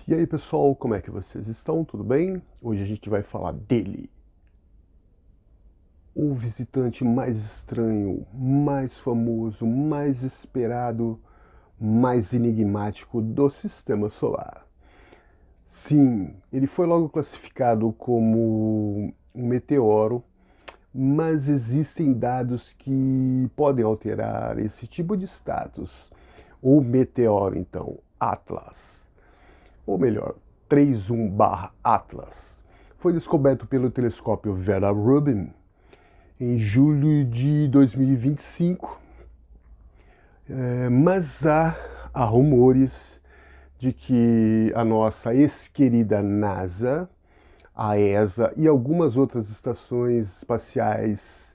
E aí pessoal, como é que vocês estão? Tudo bem? Hoje a gente vai falar dele, o visitante mais estranho, mais famoso, mais esperado, mais enigmático do Sistema Solar. Sim, ele foi logo classificado como um meteoro, mas existem dados que podem alterar esse tipo de status. O meteoro, então, Atlas, ou melhor, 31/Atlas, foi descoberto pelo telescópio Vera Rubin em julho de 2025, mas há rumores de que a nossa ex-querida NASA, a ESA e algumas outras estações espaciais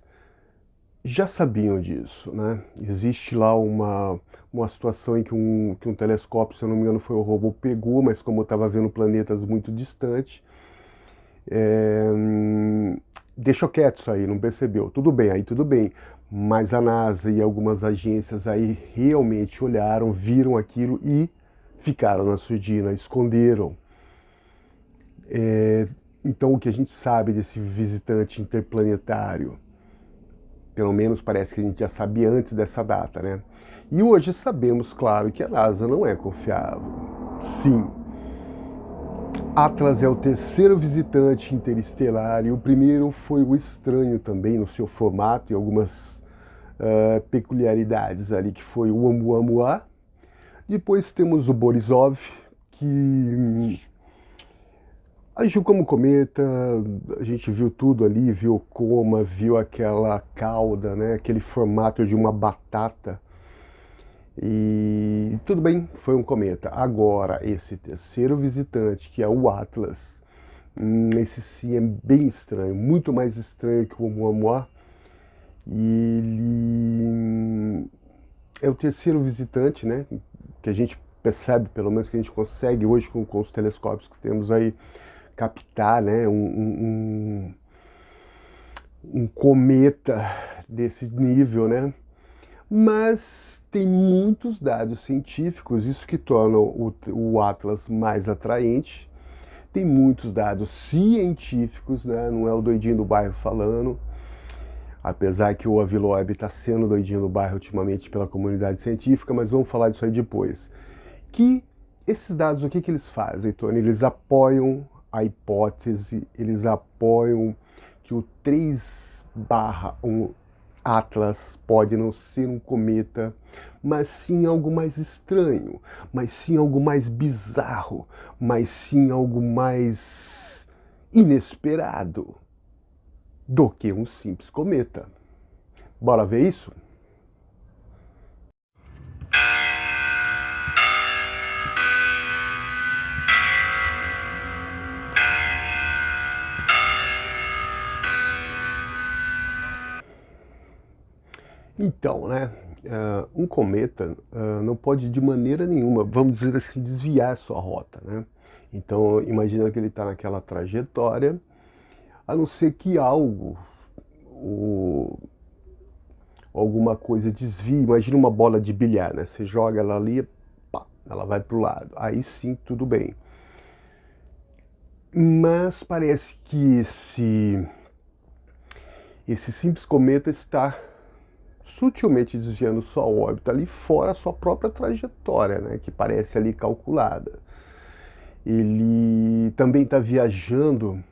já sabiam disso, né? Existe lá uma situação em que um telescópio, se eu não me engano, foi o robô pegou, mas como estava vendo planetas muito distantes, é, deixou quieto isso aí, não percebeu. Tudo bem, aí tudo bem. Mas a NASA e algumas agências aí realmente olharam, viram aquilo e ficaram na surdina, esconderam. Então o que a gente sabe desse visitante interplanetário, pelo menos parece que a gente já sabia antes dessa data, né? E hoje sabemos, claro, que a NASA não é confiável. Sim, Atlas é o terceiro visitante interestelar e o primeiro foi o estranho também no seu formato e algumas peculiaridades ali, que foi o Oumuamua. Depois temos o Borisov, que agiu como cometa, a gente viu tudo ali, viu o coma, viu aquela cauda, né, aquele formato de uma batata. E tudo bem, foi um cometa. Agora, esse terceiro visitante, que é o Atlas, esse sim é bem estranho, muito mais estranho que o Oumuamua. E ele é o terceiro visitante, né, que a gente percebe, pelo menos que a gente consegue hoje com os telescópios que temos aí, captar, né, um cometa desse nível, né? Mas tem muitos dados científicos, isso que torna o Atlas mais atraente. Tem muitos dados científicos, né? Não é o doidinho do bairro falando, apesar que o Aviloeb está sendo doidinho do bairro ultimamente pela comunidade científica, mas vamos falar disso aí depois. Que esses dados, o que eles fazem, Tony? Eles apoiam a hipótese, eles apoiam que o 3/1 Atlas pode não ser um cometa, mas sim algo mais estranho, mas sim algo mais bizarro, mas sim algo mais inesperado do que um simples cometa. Bora ver isso? Então, né, um cometa não pode de maneira nenhuma, vamos dizer assim, desviar sua rota, né? Então, imagina que ele está naquela trajetória, a não ser que algo, ou alguma coisa desvie. Imagina uma bola de bilhar, né? Você joga ela ali, pá, ela vai para o lado. Aí sim, tudo bem. Mas parece que esse simples cometa está sutilmente desviando sua órbita ali fora a sua própria trajetória, né, que parece ali calculada. Ele também está viajando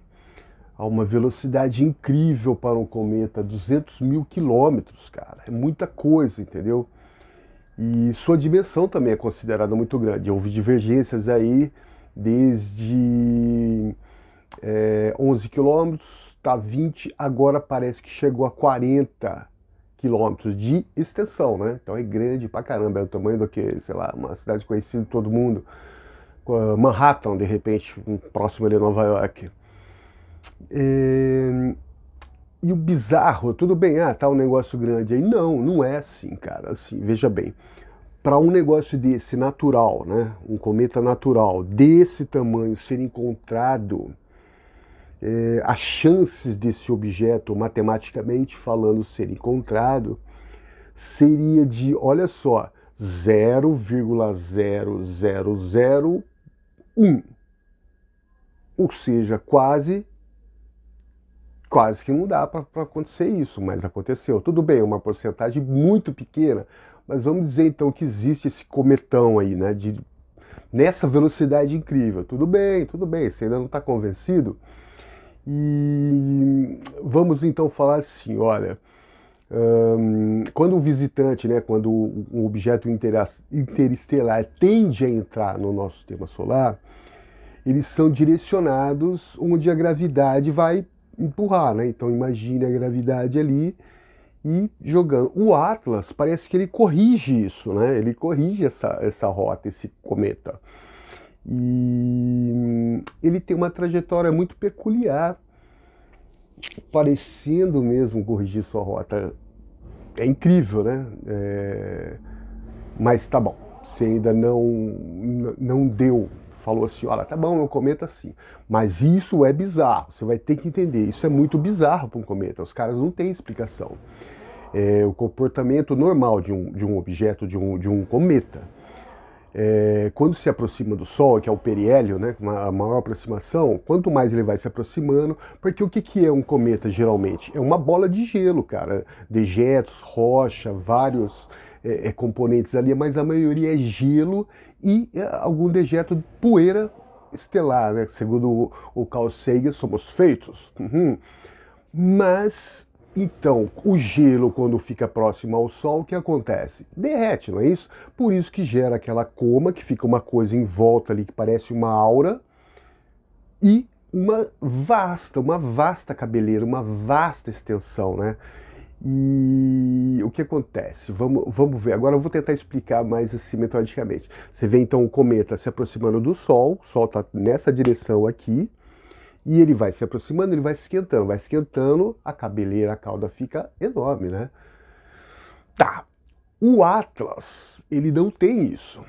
a uma velocidade incrível para um cometa, 200 mil quilômetros, cara. É muita coisa, entendeu? E sua dimensão também é considerada muito grande. Houve divergências aí desde 11 quilômetros, tá 20, agora parece que chegou a 40 quilômetros de extensão, né? Então é grande pra caramba, é o tamanho do que, sei lá, uma cidade conhecida de todo mundo, Manhattan, de repente, próximo ali a Nova York. E o bizarro, tudo bem, tá um negócio grande aí. Não, não é assim, cara. Assim, veja bem, para um negócio desse natural, né? Um cometa natural desse tamanho ser encontrado, as chances desse objeto, matematicamente falando, ser encontrado, seria de, olha só, 0,0001 1. Ou seja, quase que não dá para acontecer isso, mas aconteceu. Tudo bem, uma porcentagem muito pequena, mas vamos dizer então que existe esse cometão aí, né, nessa velocidade incrível. Tudo bem, você ainda não está convencido? E vamos então falar assim, olha, quando o visitante, né, quando um objeto interestelar tende a entrar no nosso sistema solar, eles são direcionados onde a gravidade vai empurrar, né? Então imagine a gravidade ali e jogando. O Atlas parece que ele corrige isso, né? Ele corrige essa rota, esse cometa. E ele tem uma trajetória muito peculiar, parecendo mesmo corrigir sua rota. É incrível, né? Mas tá bom, você ainda não deu, falou assim, olha, tá bom, é um cometa sim, mas isso é bizarro, você vai ter que entender, isso é muito bizarro para um cometa, os caras não têm explicação. O comportamento normal de um objeto, de um cometa, quando se aproxima do Sol, que é o periélio, né, a maior aproximação, quanto mais ele vai se aproximando, porque o que é um cometa geralmente? É uma bola de gelo, cara, dejetos, rocha, vários componentes ali, mas a maioria é gelo e algum dejeto de poeira estelar, né, segundo o Carl Sagan, somos feitos. Uhum. Mas, então, o gelo, quando fica próximo ao Sol, o que acontece? Derrete, não é isso? Por isso que gera aquela coma, que fica uma coisa em volta ali, que parece uma aura, e uma vasta cabeleira, uma vasta extensão, né? E o que acontece? Vamos ver. Agora eu vou tentar explicar mais assim metodicamente. Você vê então o cometa se aproximando do Sol, o Sol está nessa direção aqui, e ele vai se aproximando, ele vai esquentando, a cabeleira, a cauda fica enorme, né? Tá, o Atlas, ele não tem isso.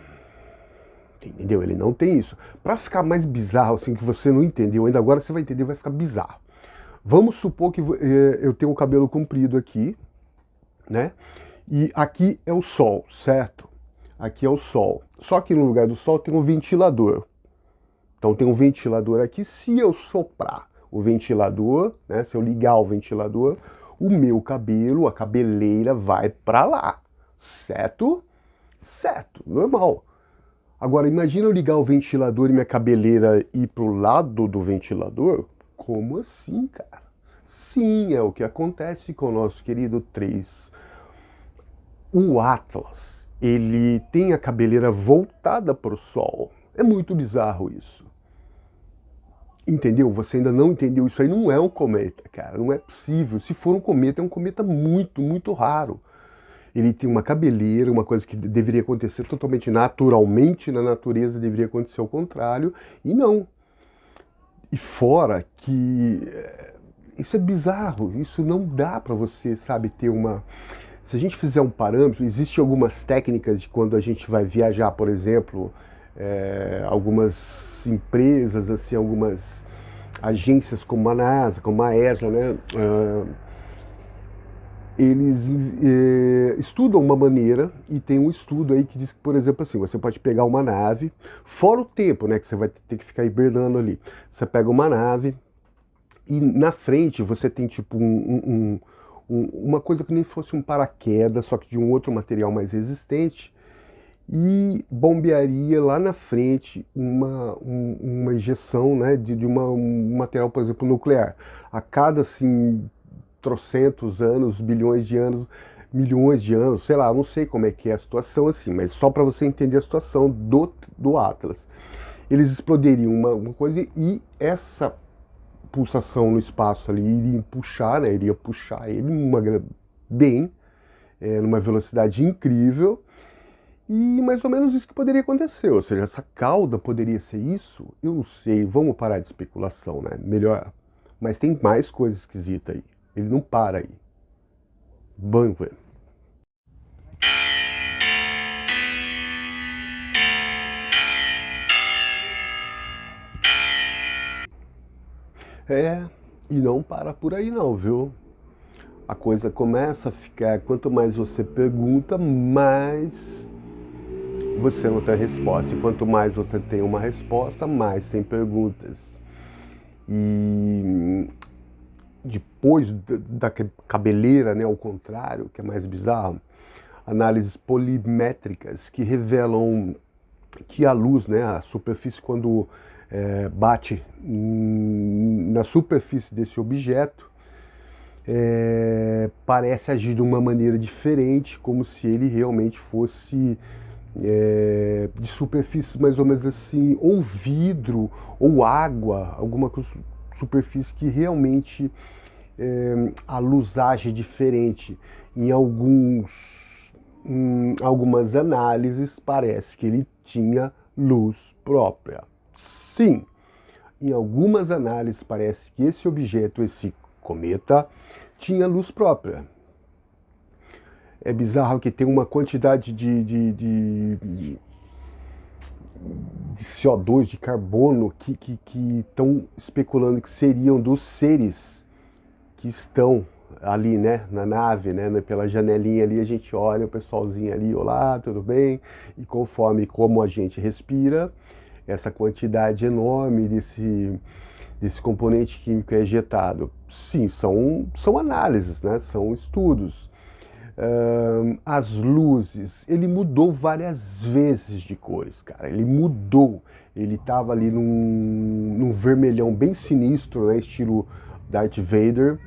Entendeu? Ele não tem isso. Para ficar mais bizarro, assim, que você não entendeu, ainda agora você vai entender, vai ficar bizarro. Vamos supor que eu tenho o cabelo comprido aqui, né? E aqui é o Sol, certo? Aqui é o Sol. Só que no lugar do Sol tem um ventilador. Então tem um ventilador aqui. Se eu soprar o ventilador, né, se eu ligar o ventilador, o meu cabelo, a cabeleira vai para lá, certo? Certo, normal. Agora imagina eu ligar o ventilador e minha cabeleira ir para o lado do ventilador? Como assim, cara? Sim, é o que acontece com o nosso querido 3. O Atlas, ele tem a cabeleira voltada para o Sol. É muito bizarro isso. Entendeu? Você ainda não entendeu? Isso aí não é um cometa, cara. Não é possível. Se for um cometa, é um cometa muito, muito raro. Ele tem uma cabeleira, uma coisa que deveria acontecer totalmente naturalmente na natureza, deveria acontecer ao contrário, e não. E fora que isso é bizarro, isso não dá para você, sabe, ter uma... Se a gente fizer um parâmetro, existem algumas técnicas de quando a gente vai viajar, por exemplo, algumas empresas, assim, algumas agências como a NASA, como a ESA, né? Eles estudam uma maneira, e tem um estudo aí que diz que, por exemplo, assim, você pode pegar uma nave, fora o tempo, né, que você vai ter que ficar hibernando ali. Você pega uma nave e na frente você tem tipo uma coisa que nem fosse um paraquedas, só que de um outro material mais resistente, e bombearia lá na frente uma injeção, né, de um material, por exemplo, nuclear. A cada, assim, trocentos anos, bilhões de anos, milhões de anos, sei lá, não sei como é que é a situação assim, mas só para você entender a situação do Atlas. Eles explodiriam uma coisa e essa pulsação no espaço ali iria puxar, né, iria puxar ele numa velocidade incrível, e mais ou menos isso que poderia acontecer, ou seja, essa cauda poderia ser isso? Eu não sei, vamos parar de especulação, né? Melhor. Mas tem mais coisa esquisita aí. Ele não para aí. Vamos ver. E não para por aí não, viu? A coisa começa a ficar, quanto mais você pergunta, mais você não tem resposta. E quanto mais você tem uma resposta, mais tem perguntas. E depois da cabeleira, né, ao contrário, que é mais bizarro, análises polimétricas que revelam que a luz, né, a superfície, quando bate na superfície desse objeto, parece agir de uma maneira diferente, como se ele realmente fosse de superfícies mais ou menos assim, ou vidro, ou água, alguma superfície que realmente a luz age diferente. Em algumas análises parece que ele tinha luz própria. Sim, em algumas análises parece que esse objeto, esse cometa, tinha luz própria. É bizarro que tem uma quantidade de CO2, de carbono, que estão especulando que seriam dos seres que estão ali, né, na nave, né, pela janelinha ali, a gente olha o pessoalzinho ali, olá, tudo bem? E conforme como a gente respira, essa quantidade enorme desse componente químico é ejetado. Sim, são análises, né, são estudos. As luzes, ele mudou várias vezes de cores, cara. Ele mudou. Ele tava ali num vermelhão bem sinistro, né? Estilo Darth Vader.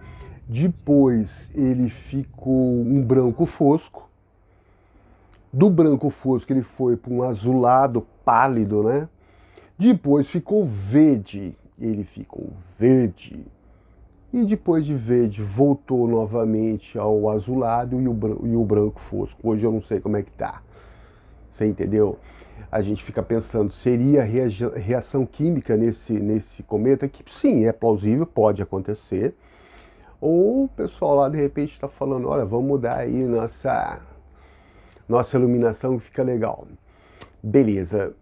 Depois ele ficou um branco fosco. Do branco fosco ele foi para um azulado pálido, né? Depois ficou verde. Ele ficou verde. E depois de verde voltou novamente ao azulado e o branco fosco. Hoje eu não sei como é que tá. Você entendeu? A gente fica pensando, seria reação química nesse cometa? Que sim, é plausível, pode acontecer. Ou o pessoal lá de repente está falando, olha, vamos mudar aí nossa iluminação que fica legal. Beleza,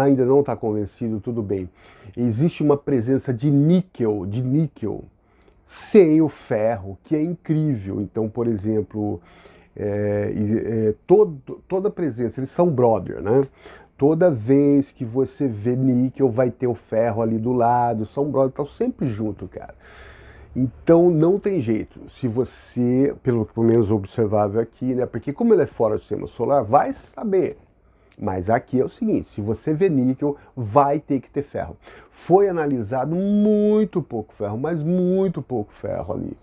ainda não está convencido, tudo bem. Existe uma presença de níquel sem o ferro, que é incrível. Então, por exemplo, toda presença, eles são brother, né? Toda vez que você vê níquel, vai ter o ferro ali do lado, são brother, estão sempre junto, cara. Então não tem jeito, se você, pelo menos observável aqui, né? Porque como ele é fora do sistema solar, vai saber. Mas aqui é o seguinte, se você vê níquel, vai ter que ter ferro. Foi analisado muito pouco ferro, mas muito pouco ferro ali.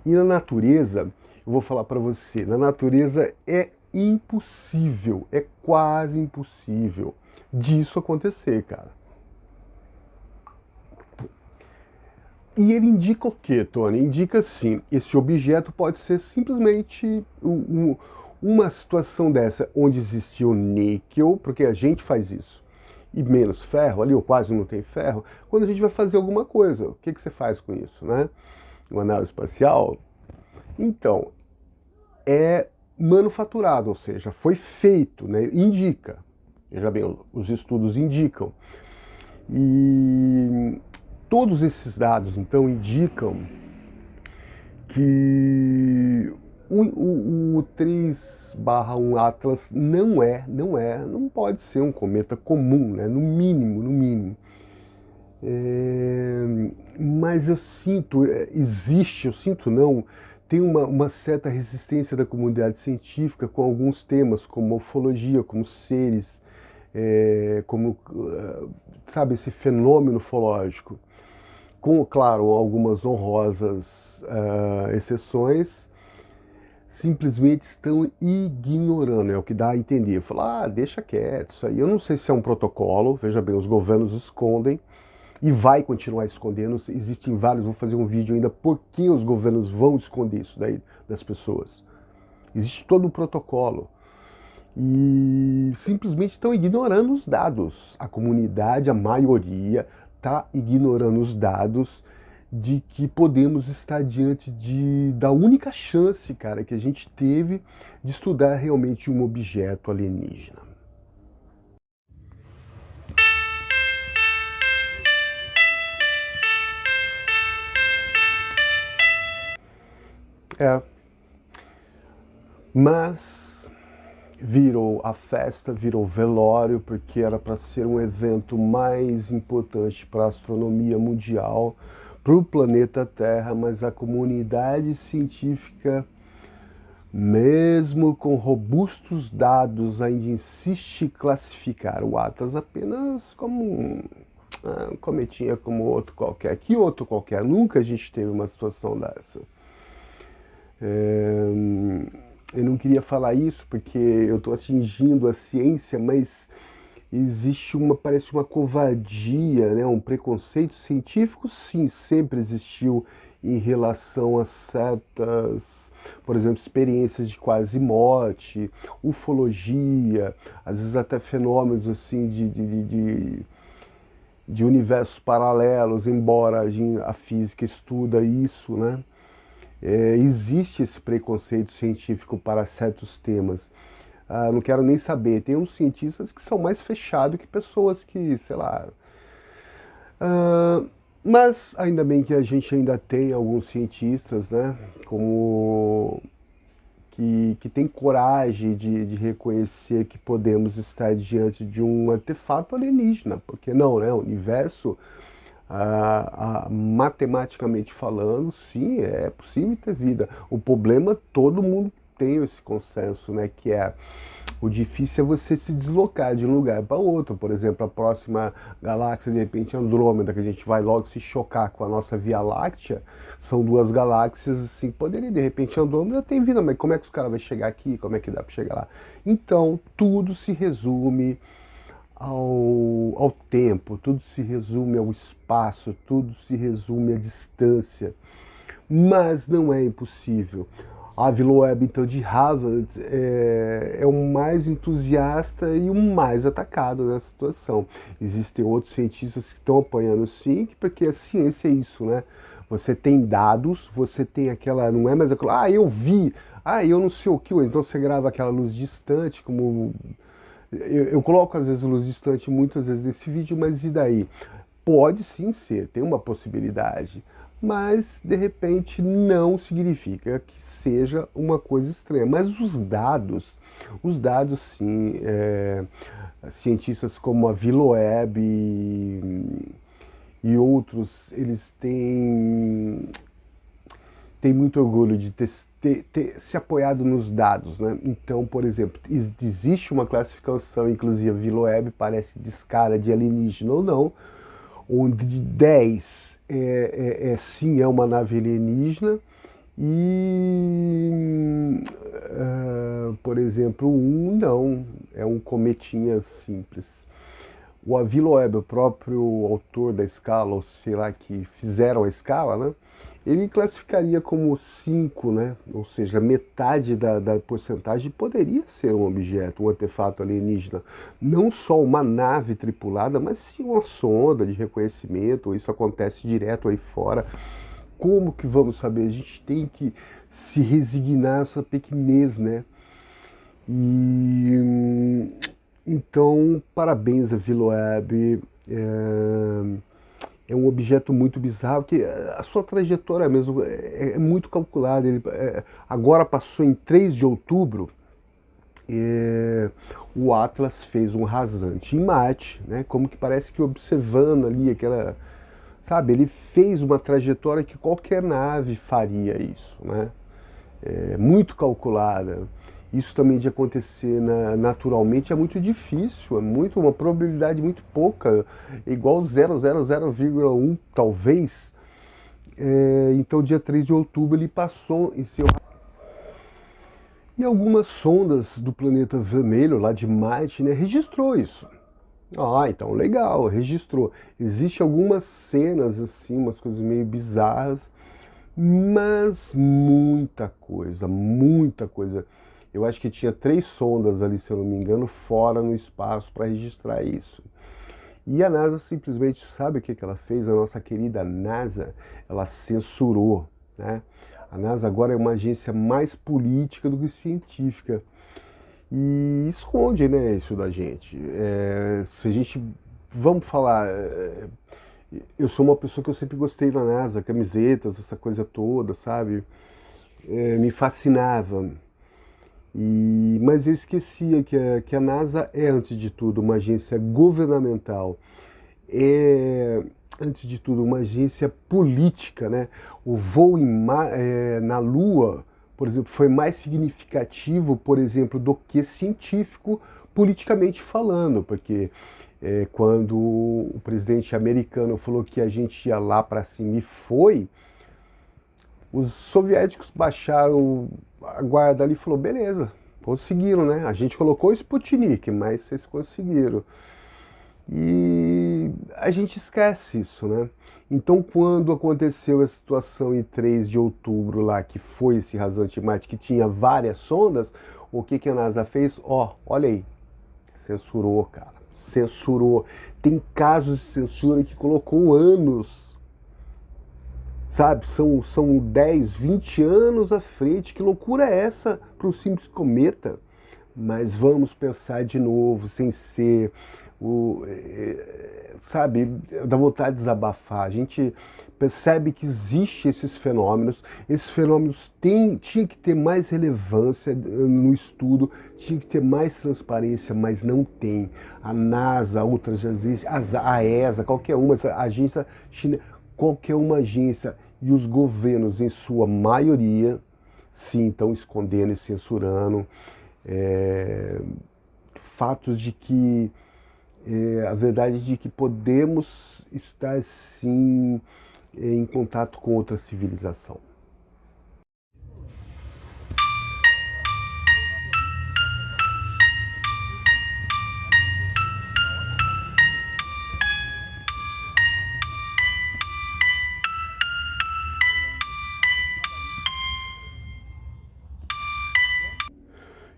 E na natureza, eu vou falar para você, na natureza é impossível, é quase impossível disso acontecer, cara. E ele indica o quê, Tony? Indica assim, esse objeto pode ser simplesmente uma situação dessa, onde existiu níquel, porque a gente faz isso, e menos ferro, ali ou quase não tem ferro, quando a gente vai fazer alguma coisa. O que você faz com isso, né? Uma nave espacial? Então, é manufaturado, ou seja, foi feito, né? Indica. Veja bem, os estudos indicam. E todos esses dados, então, indicam que o 3/1 Atlas não pode ser um cometa comum, né? No mínimo, no mínimo. Mas eu sinto, eu sinto não, tem uma certa resistência da comunidade científica com alguns temas, como morfologia, como seres, como, sabe, esse fenômeno ufológico. Com, claro, algumas honrosas exceções, simplesmente estão ignorando, é o que dá a entender. Falar, deixa quieto, isso aí. Eu não sei se é um protocolo, veja bem, os governos escondem e vai continuar escondendo. Existem vários, vou fazer um vídeo ainda, por que os governos vão esconder isso daí das pessoas. Existe todo um protocolo. E simplesmente estão ignorando os dados. A comunidade, a maioria, está ignorando os dados de que podemos estar diante da única chance, cara, que a gente teve de estudar realmente um objeto alienígena. Mas virou a festa, virou velório, porque era para ser um evento mais importante para a astronomia mundial, para o planeta Terra, mas a comunidade científica, mesmo com robustos dados, ainda insiste em classificar o Atlas apenas como um cometinha como outro qualquer. Que outro qualquer? Nunca a gente teve uma situação dessa. Eu não queria falar isso porque eu estou atingindo a ciência, mas existe parece uma covardia, né? Um preconceito científico, sim, sempre existiu em relação a certas, por exemplo, experiências de quase morte, ufologia, às vezes até fenômenos assim de universos paralelos, embora a física estuda isso, né? Existe esse preconceito científico para certos temas. Não quero nem saber. Tem uns cientistas que são mais fechados que pessoas que, sei lá. Mas ainda bem que a gente ainda tem alguns cientistas, né, como que tem coragem de reconhecer que podemos estar diante de um artefato alienígena. Porque não, né? O universo, matematicamente falando, sim, é possível ter vida. O problema, todo mundo tem esse consenso, né, que é o difícil é você se deslocar de um lugar para outro. Por exemplo, a próxima galáxia, de repente Andrômeda, que a gente vai logo se chocar com a nossa Via Láctea, são duas galáxias, assim, poderia, de repente Andrômeda tem vida, mas como é que os caras vão chegar aqui? Como é que dá para chegar lá? Então, tudo se resume ao tempo, tudo se resume ao espaço, tudo se resume à distância. Mas não é impossível. A Loeb, então, de Harvard, é o mais entusiasta e o mais atacado nessa situação. Existem outros cientistas que estão apanhando sim, porque a ciência é isso, né? Você tem dados, você tem aquela, não é mais aquela, eu vi, eu não sei o que, então você grava aquela luz distante, como eu coloco às vezes luz distante muitas vezes nesse vídeo, mas e daí? Pode sim ser, tem uma possibilidade, mas de repente não significa que seja uma coisa extrema. Mas os dados sim, cientistas como a Loeb e outros, eles têm muito orgulho de ter se apoiado nos dados, né? Então, por exemplo, existe uma classificação, inclusive a Loeb parece descara de alienígena ou não, onde de 10 sim é uma nave alienígena e, por exemplo, um não, é um cometinha simples. O Avi Loeb, o próprio autor da escala, ou sei lá, que fizeram a escala, né? Ele classificaria como 5, né? Ou seja, metade da porcentagem poderia ser um objeto, um artefato alienígena. Não só uma nave tripulada, mas sim uma sonda de reconhecimento. Isso acontece direto aí fora. Como que vamos saber? A gente tem que se resignar a essa pequenez, né? E então, parabéns a Loeb. É um objeto muito bizarro, que a sua trajetória mesmo é muito calculada. Ele, agora passou em 3 de outubro, o Atlas fez um rasante em Marte, né? Como que parece que observando ali aquela... Sabe, ele fez uma trajetória que qualquer nave faria isso, né? Muito calculada. Isso também de acontecer naturalmente é muito difícil, uma probabilidade muito pouca, igual 0,00,1 talvez. Então, dia 3 de outubro, ele passou em seu... E algumas sondas do planeta vermelho, lá de Marte, né, registrou isso. Então legal, registrou. Existem algumas cenas assim, umas coisas meio bizarras, mas muita coisa, muita coisa. Eu acho que tinha 3 sondas ali, se eu não me engano, fora no espaço para registrar isso. E a NASA simplesmente, sabe o que ela fez? A nossa querida NASA, ela censurou, né? A NASA agora é uma agência mais política do que científica. E esconde, né, isso da gente. Se a gente, vamos falar, eu sou uma pessoa que eu sempre gostei da NASA, camisetas, essa coisa toda, sabe? Me fascinava. Mas eu esquecia que a NASA é, antes de tudo, uma agência governamental, é, antes de tudo, uma agência política, né? O voo na Lua, por exemplo, foi mais significativo, por exemplo, do que científico, politicamente falando, porque quando o presidente americano falou que a gente ia lá para cima e foi, os soviéticos baixaram a guarda ali e falou, beleza, conseguiram, né? A gente colocou o Sputnik, mas vocês conseguiram. E a gente esquece isso, né? Então, quando aconteceu a situação em 3 de outubro lá, que foi esse rasante Marte, que tinha várias sondas, o que a NASA fez? Olha aí, censurou, cara, censurou. Tem casos de censura que colocou anos, sabe? São 10, 20 anos à frente. Que loucura é essa para um simples cometa? Mas vamos pensar de novo, sem ser sabe, dá vontade de desabafar. A gente percebe que existem esses fenômenos tinha que ter mais relevância no estudo, tinha que ter mais transparência, mas não tem. A NASA, outras agências, a ESA, qualquer uma, a agência chinesa, qualquer uma agência e os governos, em sua maioria, sim, estão escondendo e censurando fatos de que a verdade de que podemos estar sim em contato com outra civilização.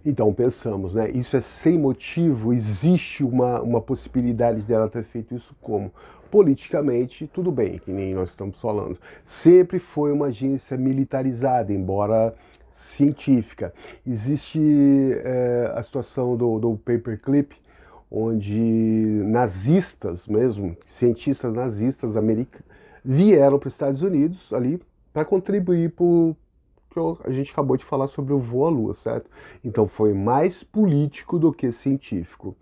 Então pensamos, né? Isso é sem motivo? Existe uma possibilidade dela ter feito isso como? Politicamente, tudo bem, que nem nós estamos falando. Sempre foi uma agência militarizada, embora científica. Existe a situação do paperclip, onde nazistas mesmo, cientistas nazistas americanos, vieram para os Estados Unidos ali para contribuir a gente acabou de falar sobre o voo à Lua, certo? Então foi mais político do que científico.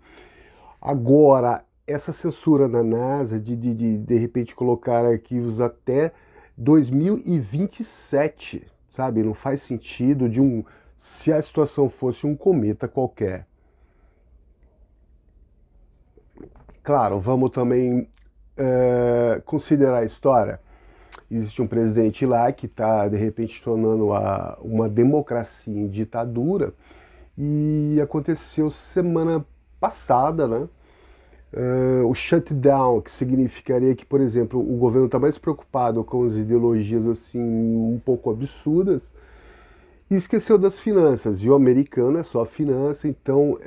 Agora, essa censura da NASA de repente colocar arquivos até 2027, sabe? Não faz sentido se a situação fosse um cometa qualquer. Claro, vamos também considerar a história. Existe um presidente lá que está, de repente, tornando uma democracia em ditadura. E aconteceu semana passada, né? O shutdown, que significaria que, por exemplo, o governo está mais preocupado com as ideologias assim um pouco absurdas e esqueceu das finanças. E o americano é só finança, então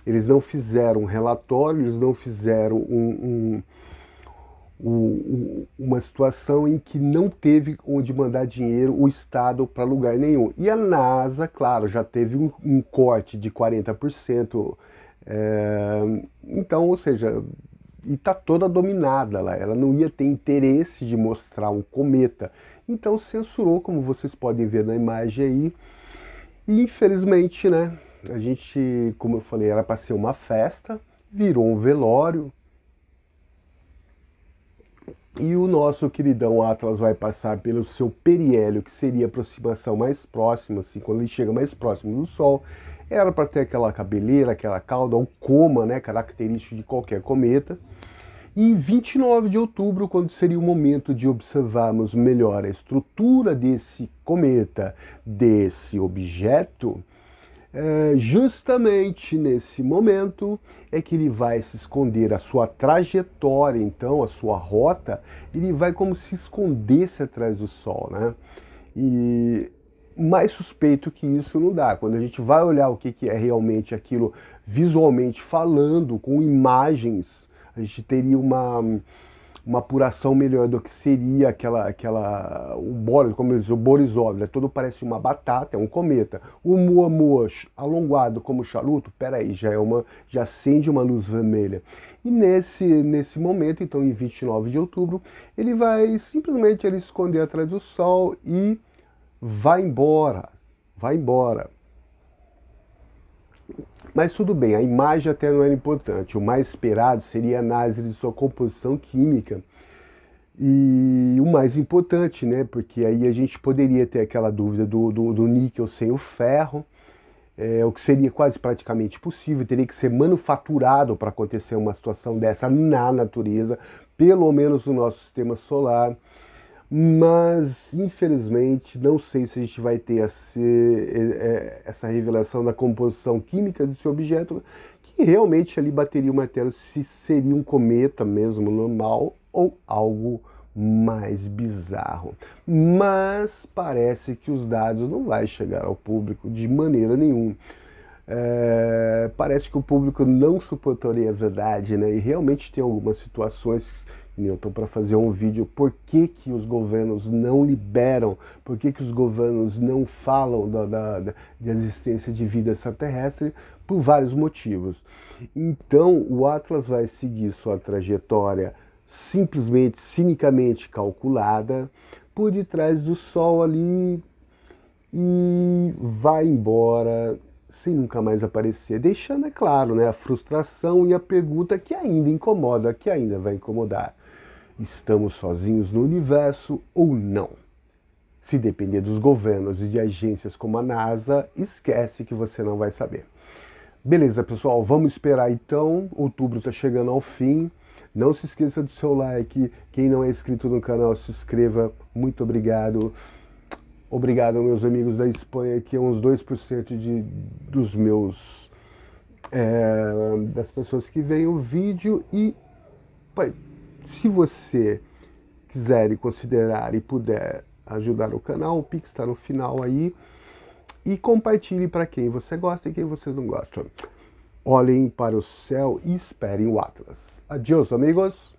eles não fizeram um relatório, eles não fizeram uma situação em que não teve onde mandar dinheiro o Estado para lugar nenhum. E a NASA, claro, já teve um corte de 40%. Então, ou seja, e está toda dominada lá. Ela não ia ter interesse de mostrar um cometa. Então censurou, como vocês podem ver na imagem aí. E infelizmente, né, a gente, como eu falei, era para ser uma festa, virou um velório. E o nosso queridão Atlas vai passar pelo seu periélio, que seria a aproximação mais próxima, assim, quando ele chega mais próximo do Sol. Era para ter aquela cabeleira, aquela cauda, o coma, né, característico de qualquer cometa. E em 29 de outubro, quando seria o momento de observarmos melhor a estrutura desse cometa, desse objeto, justamente nesse momento é que ele vai se esconder, a sua trajetória, então, a sua rota, ele vai como se escondesse atrás do Sol, né? E mais suspeito que isso não dá. Quando a gente vai olhar o que é realmente aquilo visualmente falando, com imagens, a gente teria uma apuração melhor do que seria o Boris, como eles dizem, o Borisov, né? Tudo parece uma batata, é um cometa. O Muamua, alongado como charuto, peraí, já acende uma luz vermelha. E nesse momento, então, em 29 de outubro, ele vai simplesmente ele esconder atrás do Sol e vai embora, vai embora. Mas tudo bem, a imagem até não era importante. O mais esperado seria a análise de sua composição química. E o mais importante, né? Porque aí a gente poderia ter aquela dúvida do níquel sem o ferro, o que seria quase praticamente impossível, teria que ser manufaturado para acontecer uma situação dessa na natureza, pelo menos no nosso sistema solar. Mas, infelizmente, não sei se a gente vai ter essa revelação da composição química desse objeto, que realmente ali bateria o martelo se seria um cometa mesmo normal ou algo mais bizarro. Mas parece que os dados não vão chegar ao público de maneira nenhuma. Parece que o público não suportaria a verdade, né? E realmente tem algumas situações, eu estou para fazer um vídeo, por que os governos não liberam, por que os governos não falam da existência de vida extraterrestre, por vários motivos. Então, o Atlas vai seguir sua trajetória simplesmente, cinicamente calculada, por detrás do Sol ali, e vai embora sem nunca mais aparecer, deixando, é claro, né, a frustração e a pergunta que ainda incomoda, que ainda vai incomodar. Estamos sozinhos no universo ou não? Se depender dos governos e de agências como a NASA, esquece que você não vai saber. Beleza, pessoal, vamos esperar então. Outubro está chegando ao fim. Não se esqueça do seu like. Quem não é inscrito no canal, se inscreva. Muito obrigado. Obrigado, meus amigos da Espanha, que é uns 2% dos meus das pessoas que veem o vídeo. E se você quiser e considerar e puder ajudar o canal, o Pix está no final aí. E compartilhe para quem você gosta e quem vocês não gostam. Olhem para o céu e esperem o Atlas. Adiós, amigos!